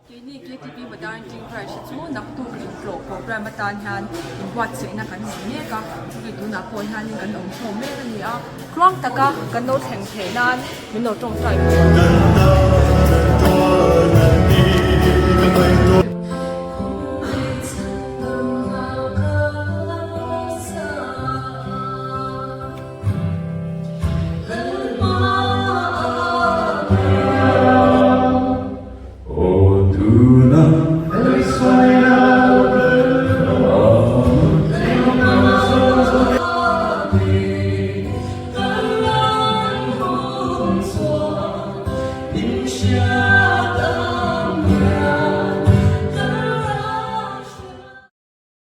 Kini KTP Badan Jing Price chu naktu ri pro program atan han wat se na kan ni ka ri tu na pon han kan om thom me ni a krong taka kan no theng the nan min no tong sai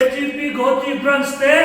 KTP Goti branch te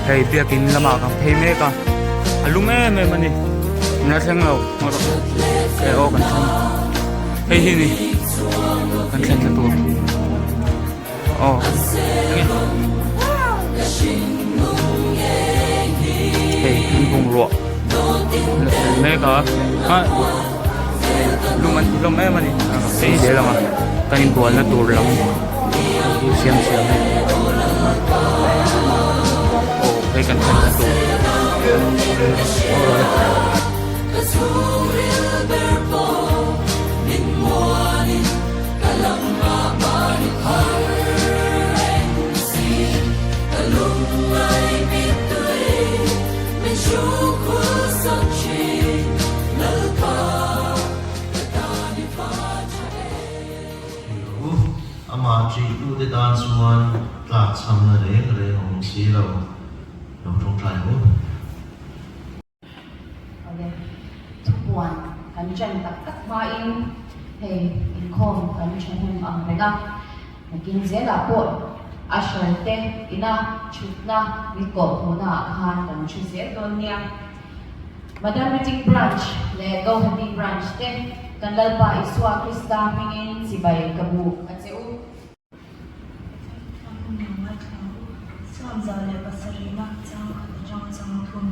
thầy bia kín là mà càng thấy mê cả lúc mê mê mà nè nó sang lầu mà cái ô cần sang hay hi nè cần sang cho tôi ô thầy cùng ruộng mê cả lúc mê mà nè thấy dễ lắm à cái nhìn buồn là tụt lắm xem thấy cần phải tụ ama chỉ tu để đan xuân lạc sầm là để cái hồng xí đâu đồng trong trái hút. Okay. Top one, kan dyan taktakmain, hey, inkom, kan dyan ang rega. Naging zela po, asyerte, ina, chutna, wiko, muna, han, kan chuse, donya. Madam Meeting Branch, le go Meeting Branch, te, kan lalpa iswa Krista, pingin, sibay, kabu, at si U. Samzale pasarima chang jang chang thun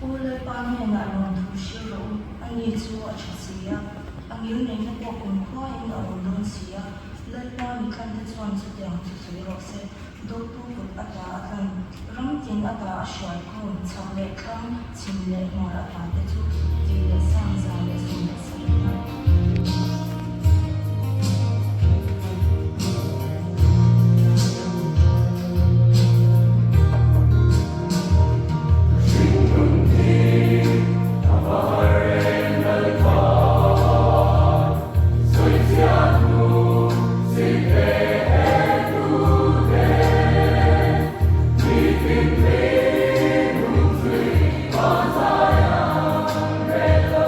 ule pa me na ron thu shi ro ani chu a chasiya angil ne na ko kun kho in a ron don sia le pa mi kan de chuan chu tiang chu su ro se do tu ko ata kan ram tin ata shwai ko chang le kan chin le mo ra pa de chu ti le samzale sun pasarima Red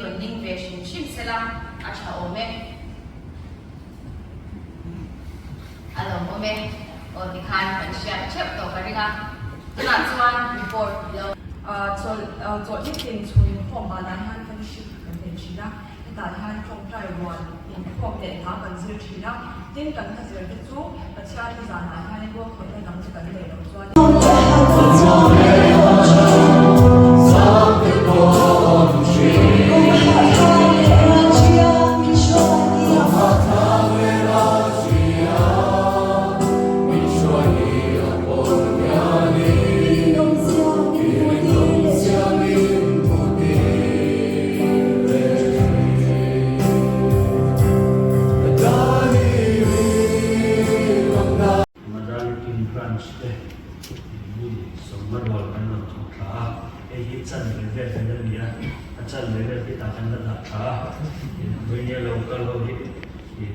running về sinh sinh sẽ là cha ome alo ome thì khan phần share chép tổ cái nga là chuan report lo cho ít tiền chun không mà đại han phân ship cần tiền chỉ đó đại han trong trái quan không để thả cần dư chỉ đó tin cần thay dư cái chú và cha thì giản đại han vô khởi thay đóng chỉ cần để đóng chuan Madal King Branch te ni somma dol kan no tha e hi chan le ve ve na nia a chan le ve ti ta kan na tha we ne local ho hi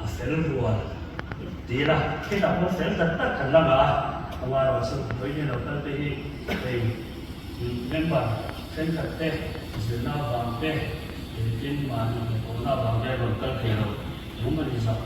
a fel rual ti la ke ta mo fel ta ta kan la ga amaro so we ne local te hi member sen ta te zena bang te tin ma ni ko na bang ne local ke ro Woman is up.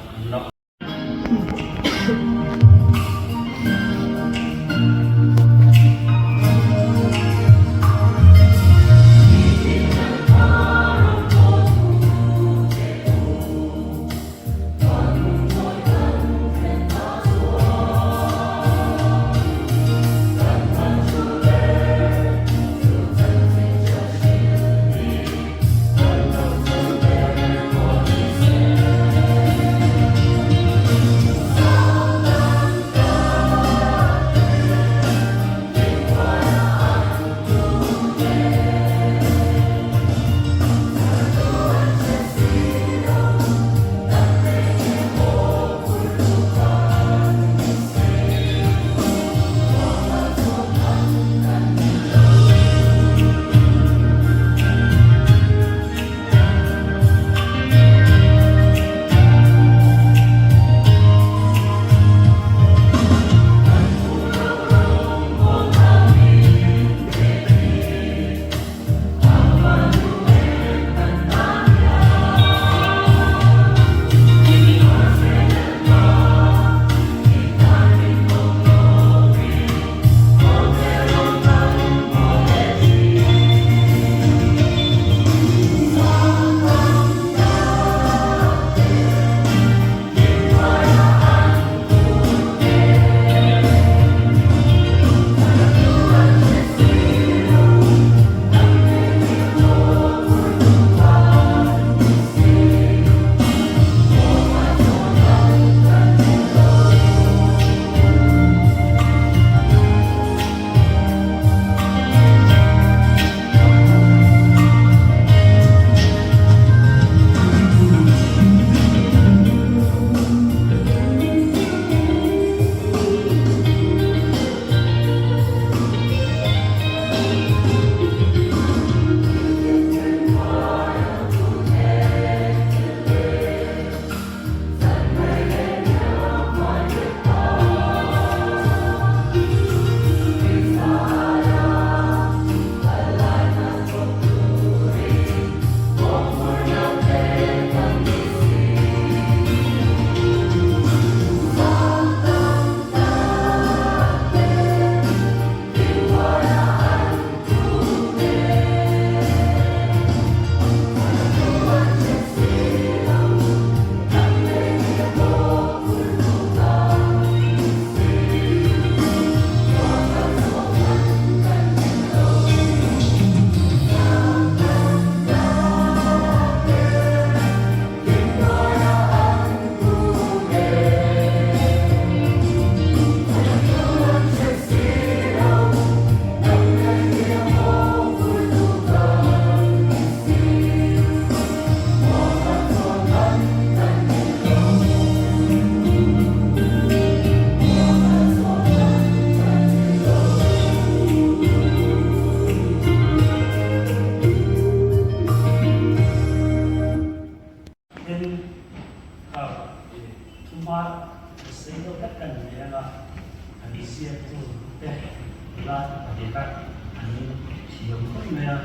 thiam khoi me a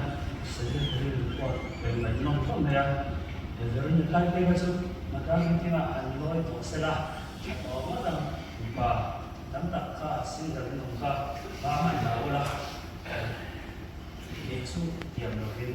secretary report pen lai nom khoi me a giờ như khai cái cái sự mà các anh chị mà anh nói tổ sẽ là ở mà làm và đắm đặt cả sinh ra những ông cả ba ngày nào là để số tiền đầu tiên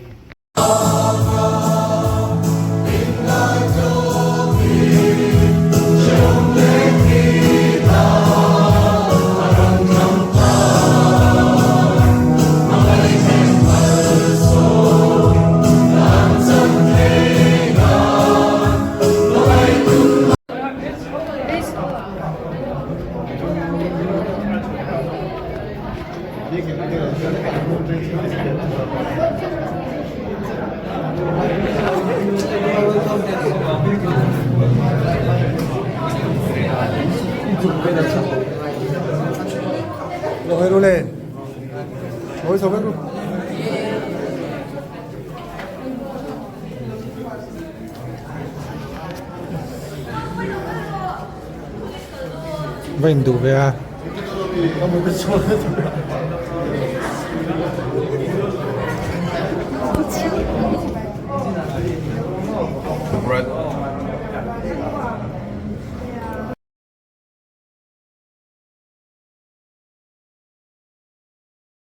Rồi đô lên. Ôi sao vậy? Vem do ver. Vamos ver só.